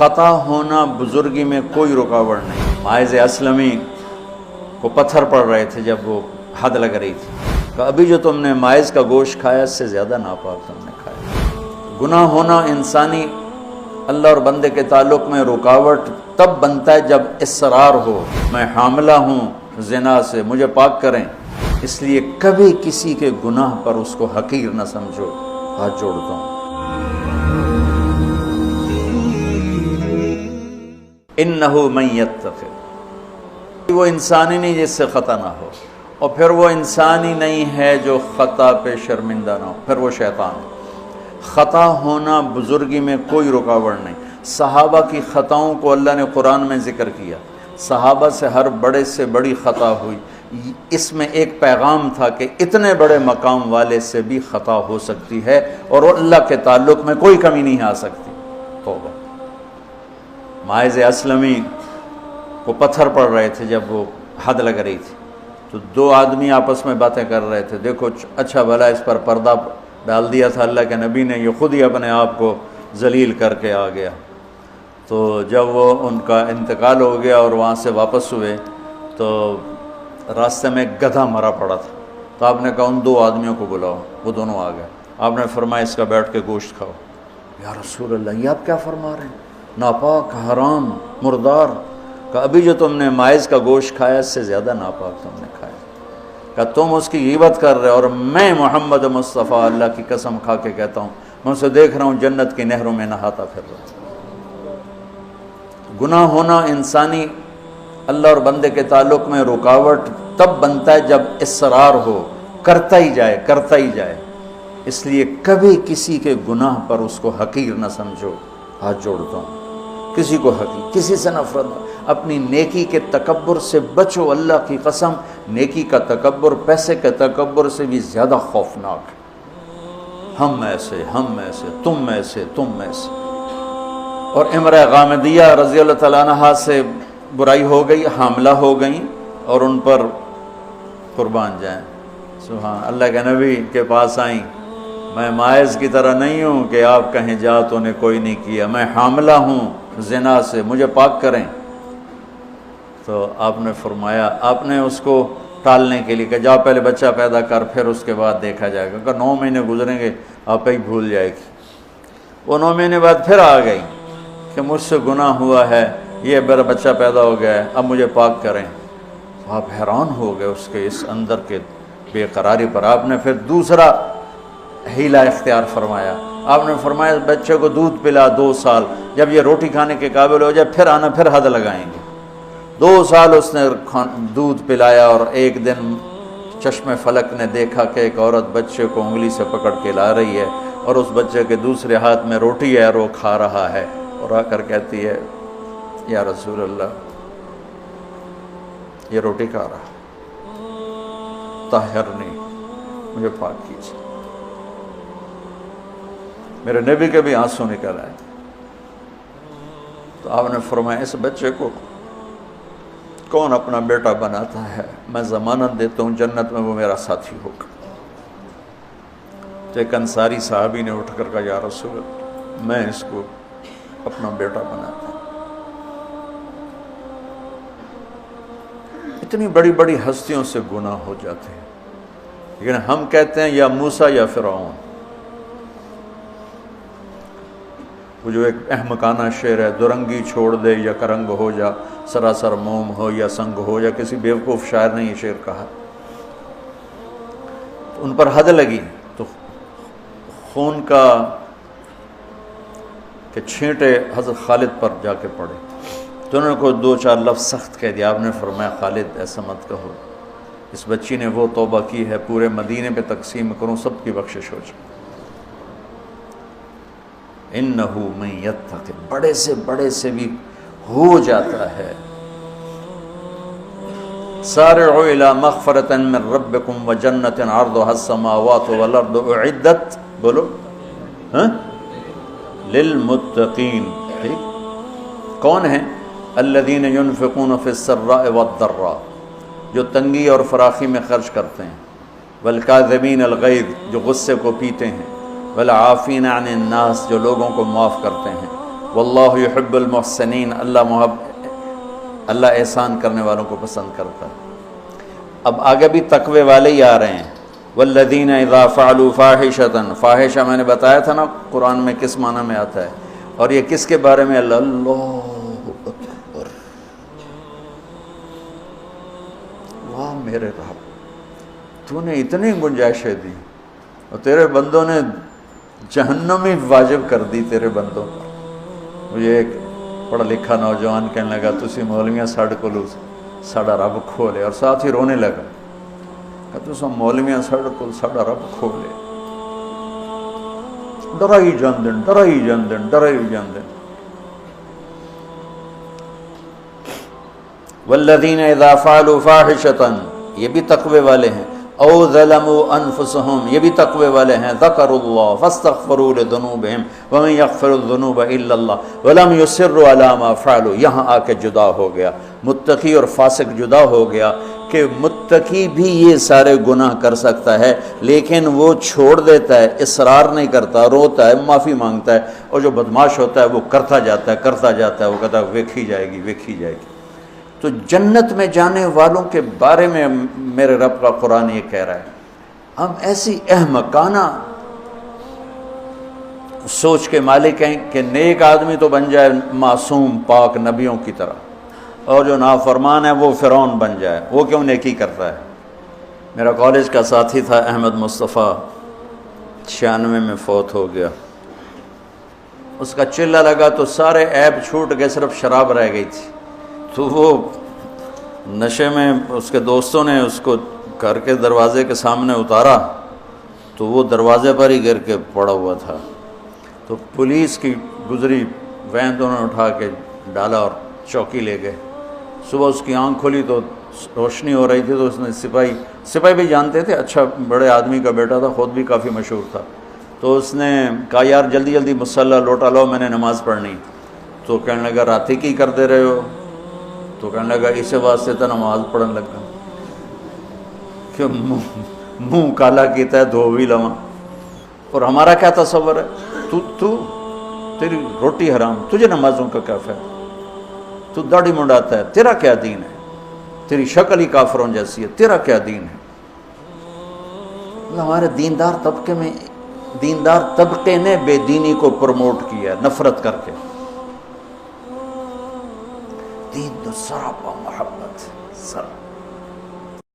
خطا ہونا بزرگی میں کوئی رکاوٹ نہیں۔ ماعز اسلمی کو پتھر پڑ رہے تھے جب وہ حد لگ رہی تھی کہ ابھی جو تم نے ماعز کا گوشت کھایا اس سے زیادہ ناپاک تم نے کھایا۔ گناہ ہونا انسانی اللہ اور بندے کے تعلق میں رکاوٹ تب بنتا ہے جب اصرار ہو، میں حاملہ ہوں زنا سے، مجھے پاک کریں، اس لیے کبھی کسی کے گناہ پر اس کو حقیر نہ سمجھو۔ ہاتھ جوڑتا ہوں۔ انہو من یتق، وہ انسان ہی نہیں جس سے خطا نہ ہو، اور پھر وہ انسان ہی نہیں ہے جو خطا پہ شرمندہ نہ ہو، پھر وہ شیطان ہے۔ خطا ہونا بزرگی میں کوئی رکاوٹ نہیں۔ صحابہ کی خطاؤں کو اللہ نے قرآن میں ذکر کیا، صحابہ سے ہر بڑے سے بڑی خطا ہوئی، اس میں ایک پیغام تھا کہ اتنے بڑے مقام والے سے بھی خطا ہو سکتی ہے اور اللہ کے تعلق میں کوئی کمی نہیں آ سکتی۔ توبہ۔ ماعز اسلمی کو پتھر پڑ رہے تھے جب وہ حد لگ رہی تھی، تو دو آدمی آپس میں باتیں کر رہے تھے، دیکھو اچھا بھلا اس پر پردہ ڈال دیا تھا اللہ کے نبی نے، یہ خود ہی اپنے آپ کو ذلیل کر کے آ گیا۔ تو جب وہ ان کا انتقال ہو گیا اور وہاں سے واپس ہوئے تو راستے میں ایک گدھا مرا پڑا تھا، تو آپ نے کہا ان دو آدمیوں کو بلاؤ، وہ دونوں آ گئے۔ آپ نے فرمایا اس کا بیٹھ کے گوشت کھاؤ۔ یا رسول اللہ، یہ آپ کیا فرما رہے ہیں؟ ناپاک، حرام، مردار۔ کہ ابھی جو تم نے ماعز کا گوشت کھایا اس سے زیادہ ناپاک تم نے کھایا۔ کہ تم اس کی غیبت کر رہے، اور میں محمد مصطفیٰ اللہ کی قسم کھا کے کہتا ہوں میں اسے دیکھ رہا ہوں جنت کی نہروں میں نہاتا پھر رہا ہوں۔ گناہ ہونا انسانی اللہ اور بندے کے تعلق میں رکاوٹ تب بنتا ہے جب اصرار ہو، کرتا ہی جائے کرتا ہی جائے، اس لیے کبھی کسی کے گناہ پر اس کو حقیر نہ سمجھو۔ ہاتھ جوڑتا ہوں۔ کسی کو حقیر، کسی سے نفرت نہ، اپنی نیکی کے تکبر سے بچو۔ اللہ کی قسم، نیکی کا تکبر پیسے کے تکبر سے بھی زیادہ خوفناک ہے۔ ہم ایسے، ہم ایسے، تم ایسے، تم ایسے۔ اور امرأہ غامدیہ رضی اللہ تعالیٰ عنہا سے برائی ہو گئی، حاملہ ہو گئیں، اور ان پر قربان جائیں سبحان اللہ کے نبی کے پاس آئیں، میں ماعز کی طرح نہیں ہوں کہ آپ کہیں جا تو نے کوئی نہیں کیا، میں حاملہ ہوں زنا سے، مجھے پاک کریں۔ تو آپ نے فرمایا، آپ نے اس کو ٹالنے کے لیے کہ جا پہلے بچہ پیدا کر پھر اس کے بعد دیکھا جائے گا، کہ 9 مہینے گزریں گے آپ ہی بھول جائے گی۔ وہ 9 مہینے بعد پھر آ گئی کہ مجھ سے گناہ ہوا ہے، یہ میرا بچہ پیدا ہو گیا ہے، اب مجھے پاک کریں۔ آپ حیران ہو گئے اس کے اس اندر کے بے قراری پر۔ آپ نے پھر دوسرا ہیلہ اختیار فرمایا، آپ نے فرمایا بچے کو دودھ پلا 2 سال، جب یہ روٹی کھانے کے قابل ہو جائے پھر آنا، پھر حد لگائیں گے۔ 2 سال اس نے دودھ پلایا، اور ایک دن چشم فلک نے دیکھا کہ ایک عورت بچے کو انگلی سے پکڑ کے لا رہی ہے، اور اس بچے کے دوسرے ہاتھ میں روٹی ہے اور وہ کھا رہا ہے، اور آ کر کہتی ہے یا رسول اللہ یہ روٹی کھا رہا، طہرنی، مجھے پاک کیجیے۔ میرے نبی کے بھی آنسو نکل آئے۔ تو آپ نے فرمایا اس بچے کو کون اپنا بیٹا بناتا ہے، میں ضمانت دیتا ہوں جنت میں وہ میرا ساتھی ہوگا۔ تو ایک انصاری صحابی نے اٹھ کر کہا یا رسول اللہ میں اس کو اپنا بیٹا بناتا ہوں۔ اتنی بڑی بڑی ہستیوں سے گناہ ہو جاتے ہیں، لیکن ہم کہتے ہیں یا موسیٰ یا فرعون۔ وہ جو ایک احمقانہ شعر ہے، دورنگی چھوڑ دے یا کرنگ ہو جا، سراسر موم ہو یا سنگ ہو جا، کسی بیوقوف شاعر نے یہ شعر کہا۔ تو ان پر حد لگی تو خون کا کہ چھینٹے حضرت خالد پر جا کے پڑے، تو انہوں نے کو 2-4 لفظ سخت کہہ دیا۔ آپ نے فرمایا خالد ایسا مت کہو، اس بچی نے وہ توبہ کی ہے پورے مدینے پہ تقسیم کروں سب کی بخشش ہو جائے۔ انہو من یتق، بڑے سے بڑے سے بھی ہو جاتا ہے۔ سارعوا الی مغفرۃ من ربکم وجنۃ عرضها السماوات والارض اعدت، بولو للمتقین۔ ٹھیک، کون ہیں؟ الذین ينفقون فی السراء والضراء، جو تنگی اور فراخی میں خرچ کرتے ہیں، والکاظمین الغیظ، جو غصے کو پیتے ہیں، والعافین عن الناس، جو لوگوں کو معاف کرتے ہیں، واللہ یحب المحسنین، اللہ احسان کرنے والوں کو پسند کرتا ہے۔ اب آگے بھی تقوی والے ہی آ رہے ہیں۔ والذین اذا فعلوا فاحشۃ، فاحشہ میں نے بتایا تھا نا قرآن میں کس معنی میں آتا ہے، اور یہ کس کے بارے میں؟ اللہ اکبر، واہ میرے رب، تو نے اتنی گنجائشیں دی اور تیرے بندوں نے جہنم ہی واجب کر دی تیرے بندوں پر۔ مجھے ایک پڑھا لکھا نوجوان کہنے لگا تسی مولویاں ساڈے کولوں ساڈا رب کھولے، اور ساتھ ہی رونے لگا کہ تساں مولویاں ساڈے کول ساڈا رب کھولے، ڈرائی جاندن ڈرائی جاندن ڈرائی جاندن۔ والذین اذا فعلوا فاحشۃ، یہ بھی تقوی والے ہیں، او ظلموا انفسهم، یہ بھی تقوی والے ہیں، ذکروا اللہ فاستغفروا لذنوبہم ومن یغفر الذنوب الا اللہ ولم یصروا علی ما فعلوا۔ یہاں آ کے جدا ہو گیا، متقی اور فاسق جدا ہو گیا کہ متقی بھی یہ سارے گناہ کر سکتا ہے لیکن وہ چھوڑ دیتا ہے، اصرار نہیں کرتا، روتا ہے، معافی مانگتا ہے، اور جو بدماش ہوتا ہے وہ کرتا جاتا ہے، وہ کہتا ہے ویکھی جائے گی ویکھی جائے گی۔ تو جنت میں جانے والوں کے بارے میں میرے رب کا قرآن یہ کہہ رہا ہے، ہم ایسی احمقانہ سوچ کے مالک ہیں کہ نیک آدمی تو بن جائے معصوم پاک نبیوں کی طرح، اور جو نافرمان ہے وہ فرعون بن جائے، وہ کیوں نیکی کرتا ہے؟ میرا کالج کا ساتھی تھا احمد مصطفیٰ، 96 میں فوت ہو گیا۔ اس کا چلہ لگا تو سارے عیب چھوٹ گئے، صرف شراب رہ گئی تھی، تو وہ نشے میں اس کے دوستوں نے اس کو گھر کے دروازے کے سامنے اتارا تو وہ دروازے پر ہی گر کے پڑا ہوا تھا۔ تو پولیس کی گزری وین تو انہوں نے اٹھا کے ڈالا اور چوکی لے گئے۔ صبح اس کی آنکھ کھلی تو روشنی ہو رہی تھی، تو اس نے سپاہی بھی جانتے تھے، اچھا بڑے آدمی کا بیٹا تھا، خود بھی کافی مشہور تھا، تو اس نے کہا یار جلدی جلدی مصلی لوٹا لو، میں نے نماز پڑھنی۔ تو کہنے لگا راتی کی کرتے رہے ہو؟ تو کہنے لگا اسے واسطے تو نماز پڑھن لگا کہ منہ کالا کیتا ہے دھو بھی لواں۔ اور ہمارا کیا تصور ہے، تیری روٹی حرام، تجھے نمازوں کا کیا فائدہ، تو داڑھی منڈاتا ہے، تیرا کیا دین ہے، تیری شکل ہی کافروں جیسی ہے، تیرا کیا دین ہے۔ ہمارے دیندار طبقے نے بے دینی کو پروموٹ کیا نفرت کر کے۔ دین تو سراپا محبت، سراپا